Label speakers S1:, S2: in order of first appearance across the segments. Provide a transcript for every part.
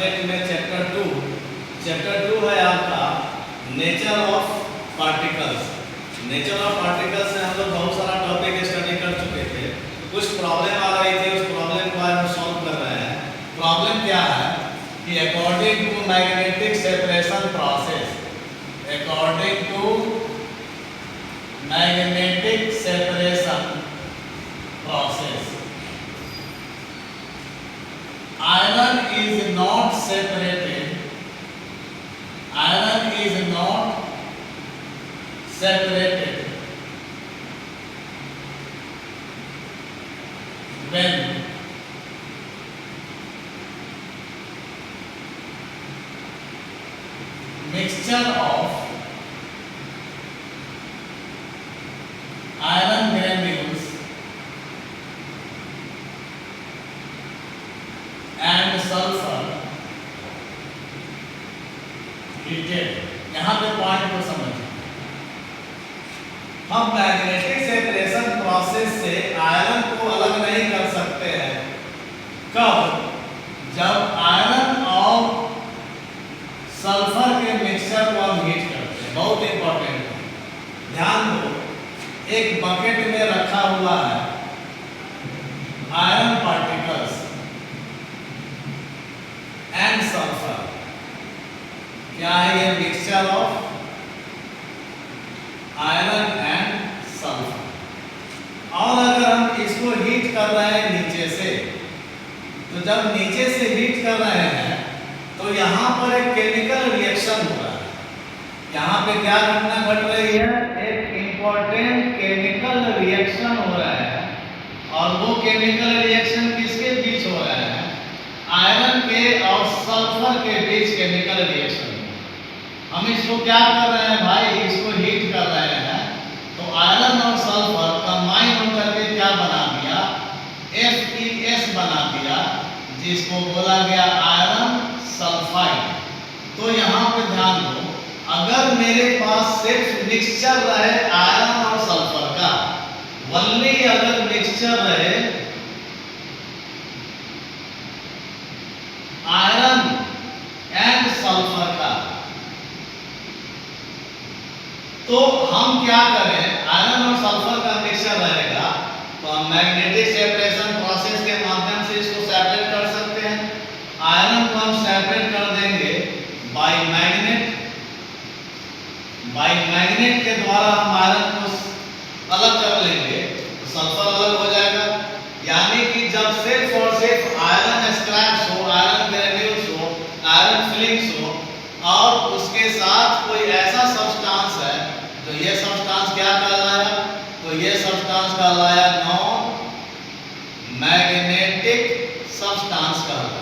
S1: Subject में chapter 2 है आपका nature of particles. Nature of particles में हम लोग बहुत सारा टॉपिक स्टडी कर चुके थे। कुछ प्रॉब्लम आ रही थी, उस प्रॉब्लम को आज हम सॉल्व कर रहे हैं। प्रॉब्लम क्या है कि according to magnetic separation process, according to magnetic separation process, iron is not separated, iron is not separated when mixture of iron granules and sulfur heated। यहाँ पे पॉइंट को समझिए, हम मैग्नेटिक सेपरेशन प्रोसेस से iron को अलग नहीं कर सकते हैं। कब? जब आयरन और सल्फर के मिक्सचर को हम हीट करते हैं। बहुत इंपॉर्टेंट है, ध्यान दो। एक बकेट में रखा हुआ है आयरन पार्टिकल्स एंड सल्फर। क्या है ये? Mixture of iron and sulphur. और अगर हम इसको हीट कर रहे हैं नीचे से, तो जब नीचे से हीट कर रहे हैं तो यहाँ पर एक केमिकल रिएक्शन हो रहा है। यहाँ पे क्या घटना घट रही है? एक इंपॉर्टेंट केमिकल रिएक्शन हो रहा है। और वो केमिकल रिएक्शन किसके बीच हो रहा है? आयरन के और सल्फर के बीच केमिकल रिएक्शन। हम इसको क्या कर रहे हैं भाई? इसको हीट कर रहे हैं। तो आयरन और सल्फर कंबाइन होकर के क्या बना दिया? FeS बना दिया, जिसको बोला गया आयरन सल्फाइड। तो यहाँ पे ध्यान दो, अगर मेरे पास सिर्फ मिक्सचर रहे आयरन और सल्फर का, वनली अगर मिक्सचर रहे आयरन एंड सल्फर का, तो हम क्या करें? आयरन और सल्फर का मिक्सचर रहेगा तो हम मैग्नेटिक सेपरेशन प्रोसेस के माध्यम से इसको सेपरेट कर सकते हैं। आयरन को हम सेपरेट कर देंगे बाय मैग्नेट। बाय मैग्नेट के द्वारा हम आयरन को अलग कर लेंगे तो सल्फर अलग हो जाएगा। यानी कि जब सिर्फ और सिर्फ आयरन स्क्रैप्स हो, आयरन ग्रेन्यूल्स हो, आयरन फिलिंग्स हो, और उसके साथ कोई ऐसा सब्सटेंस है, तो ये सब्सटेंस क्या कहलाया? तो ये सब्सटेंस कहलाया नॉन मैग्नेटिक सब्सटेंस कहलाया।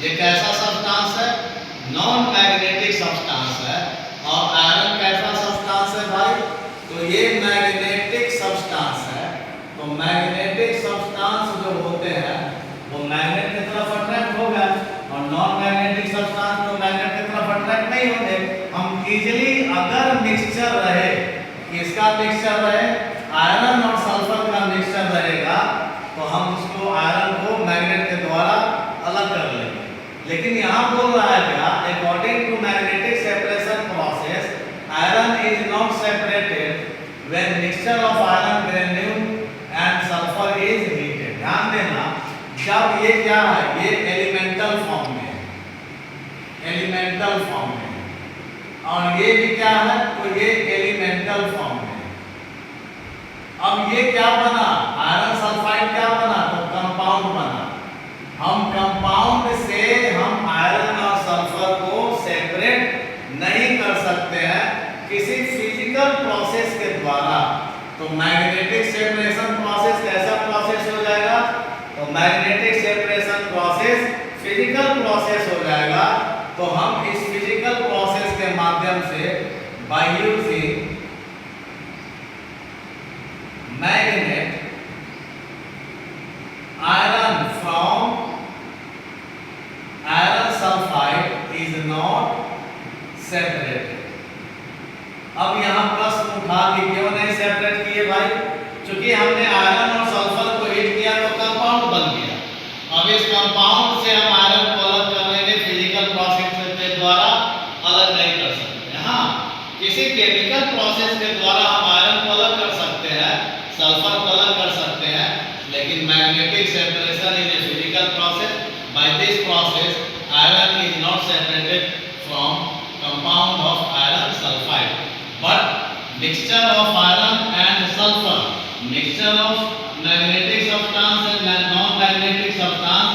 S1: ये कैसा सब्सटेंस है? नॉन मैग्नेटिक सब्सटेंस है। और आयरन कैसा सब्सटेंस है भाई? तो ये मैग्नेटिक सब्सटेंस है। तो मैग्नेटिक सब्सटेंस जो होते हैं वो मैग्नेट की तरफ अट्रैक्ट होगा, और नॉन मैग्नेटिक सब्सटेंस तो मैग्नेट की तरफ अट्रैक्ट नहीं होंगे। हम इजीली अगर मिक्सचर रहे, किसका मिक्सचर रहे? आयरन और सल्फर का मिक्सचर रहेगा, तो हम उसको आयरन को मैग्नेट के द्वारा अलग कर लेंगे। लेकिन यहाँ बोल रहा है क्या? According to magnetic separation process, iron is not separated when mixture of iron granule and sulphur is heated. ध्यान देना, जब ये क्या है? ये एलिमेंटल फॉर्म में है, एलिमेंटल फॉर्म में है। और ये भी क्या है? तो ये एलिमेंटल फॉर्म में है। अब ये क्या बना? आयरन सल्फाइड क्या बना? तो कंपाउंड बना। हम कंपाउंड से हम आयरन और सल्फर को सेपरेट नहीं कर सकते हैं किसी फिजिकल प्रोसेस के द्वारा। तो मैग्नेटिक सेपरेशन प्रोसेस कैसा प्रोसेस हो जाएगा? तो magnetic separation process physical process हो जाएगा। तो हम इस फिजिकल प्रोसेस के माध्यम से bye using magnet iron from iron sulphide is not separated. अब यहां प्रश्न उठा कि क्यों नहीं सेपरेट किए भाई? लेकिन magnetic separation is a physical process. By this process iron is not separated from compound of iron sulphide, but mixture of iron and sulphur, mixture of magnetic substance and non magnetic substance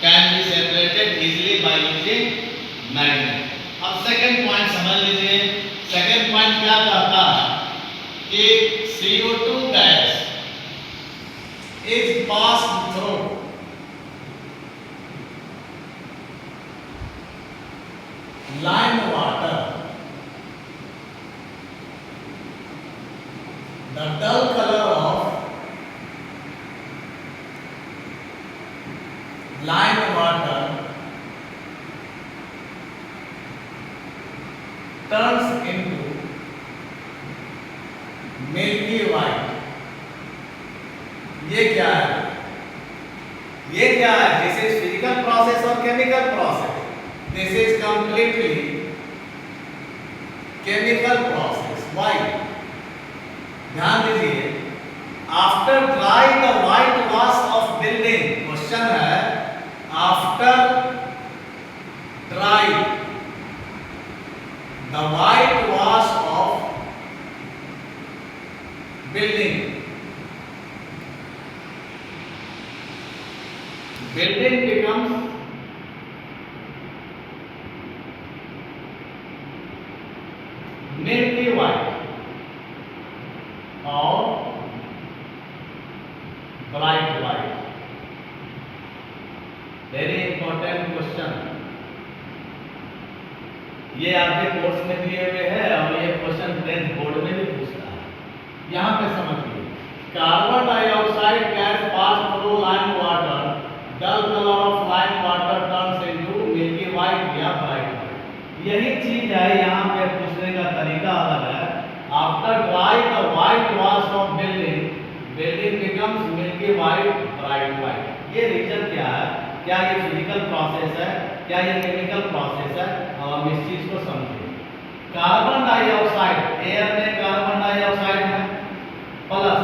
S1: can be separated easily by using magnet. अब second point समझ लीजिए. Second point क्या कहता है कि CO2 gas is passed through lime water. The dull color of lime water turns into milky white. ये क्या है? ये क्या है? दिस इज फिजिकल प्रोसेस और chemical process. This is completely chemical process. Why? ध्यान दीजिए. After dry the whitewash of building. Question है, after dry the whitewash of building becomes milky white or bright white. Very important question. ये आपके course में दिए हुए हैं और ये क्वेश्चन 10th बोर्ड में भी पूछता है. यहाँ पे समझिए. Carbon dioxide gas pass through lime water, dull colour of lime water turns into milky white या ब्राइट वाइट. यही चीज है, यहाँ पे पूछने का तरीका अलग है. After dry the whitewash of building becomes milky white, bright white. ये रीजन क्या है? क्या ये फिजिकल प्रोसेस है? क्या ये केमिकल प्रोसेस है? हम इस चीज को समझिए. कार्बन डाइऑक्साइड, एयर में कार्बन डाइऑक्साइड है, प्लस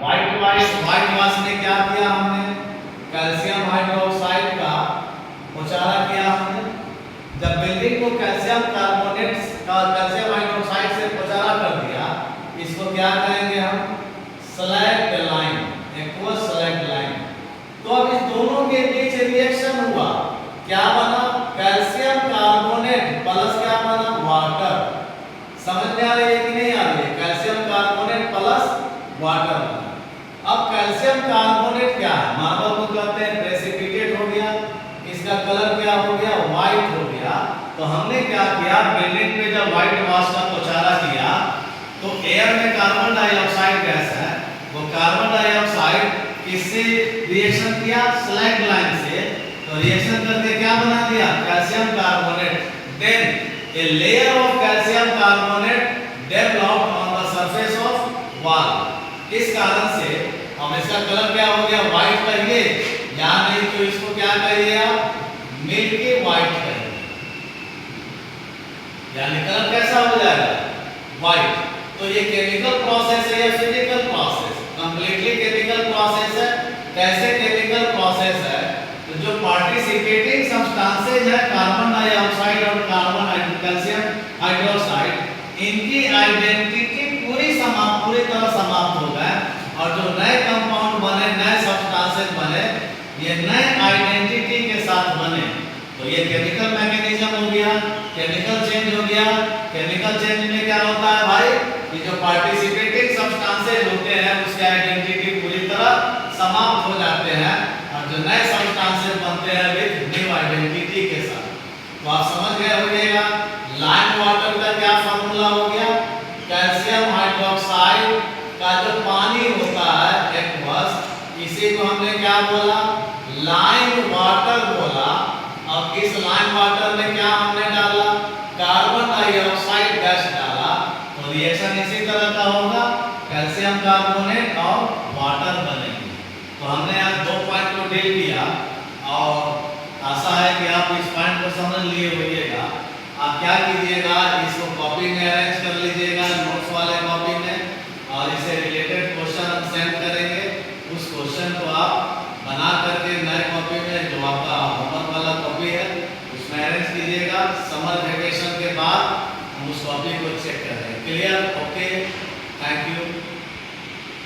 S1: व्हाइट वॉश ने क्या किया? हमने कैल्शियम हाइड्रोक्साइड का उचारा किया हमने. जब बिल्डिंग को कैल्शियम हाइड्रोक्साइड से उचारा कर दिया, इसको क्या कहेंगे हम? Slaked line, aqueous slaked line. तो अब इस दोनों के बीच रिएक्शन हुआ, क्या बना? कैल्शियम कार्बोनेट प्लस क्या बना? वाटर. समझ में आ रही है कि नहीं आ रही है? कैल्शियम कार्बोनेट प्लस वाटर बना. अब कैल्शियम कार्बोनेट क्या है? मार्बल को कहते हैं प्रेसिपिटेट हो गया, इसका कलर क्या हो गया? व्हाइट हो गया. तो हमने क्या किया? बिल्डिंग पे जब व्हाइट वॉश का उचारा किया तो एयर में कार्बन डाइऑक्साइड गैस है, वो कार्बन डाइऑक्साइड किससे रिएक्शन किया? स्लैग लाइन से. तो रिएक्शन करके क्या बना दिया? Calcium carbonate. Then a layer of calcium carbonate developed on the surface of wall. इस कारण से अब इसका कलर क्या हो गया? व्हाइट कहिए या नहीं तो इसको क्या कहिए आप? मिल्की व्हाइट कहिए. यानी कलर कैसा हो जाएगा? व्हाइट. तो ये केमिकल प्रोसेस है या physical process? Completely chemical process है. कैसे केमिकल प्रोसेस है? तो जो पार्टिसिपेटिंग सब्सटेंसेज है, कार्बन डाइऑक्साइड और कैल्शियम हाइड्रोक्साइड, इनकी आइडेंटिटी पूरी तरह समाप्त हो गए और जो नए कंपाउंड बने, नए सब्सटेंसेज बने, ये नए आइडेंटिटी के साथ बने. तो ये केमिकल मैकेनिज्म हो गया, केमिकल चेंज हो गया. केमिकल चेंज में क्या होता है भाई? कि जो पार्टिसिपेटिंग सब्सटेंसेज होते हैं उसके आइडेंटिटी पूरी तरह समाप्त हो जाते हैं और जो नए सब्सटेंसेज बनते हैं विद न्यू आइडेंटिटी के साथ. तो आप समझ गए होइएगा. लाइम वाटर का क्या फार्मूला हो गया? कैल्शियम हाइड्रोक्साइड का जो पानी होता है एक्वस, इसी को हमने क्या बोला? लाइम वाटर बोला. अब इस लाइम वाटर में क्या हमने डाला? कार्बन डाइऑक्साइड गैस डाला. तो रिएक्शन इसी तरह का होगा, कैल्शियम कार्बोनेट और वाटर बनेगी. तो हमने आज 2 पॉइंट को डील किया और आशा है कि आप इस पॉइंट को समझ लिए होइएगा. आप क्या कीजिएगा? इसको कॉपी में अरेंज कर लीजिएगा, नोट्स वाले कॉपी में, और इसे रिलेटेड क्वेश्चन हम सेंड करेंगे. उस क्वेश्चन को आप कीजिएगा, समर वेकेशन के बाद हम उस टॉपिक को चेक कर रहे हैं। क्लियर? Okay, thank you.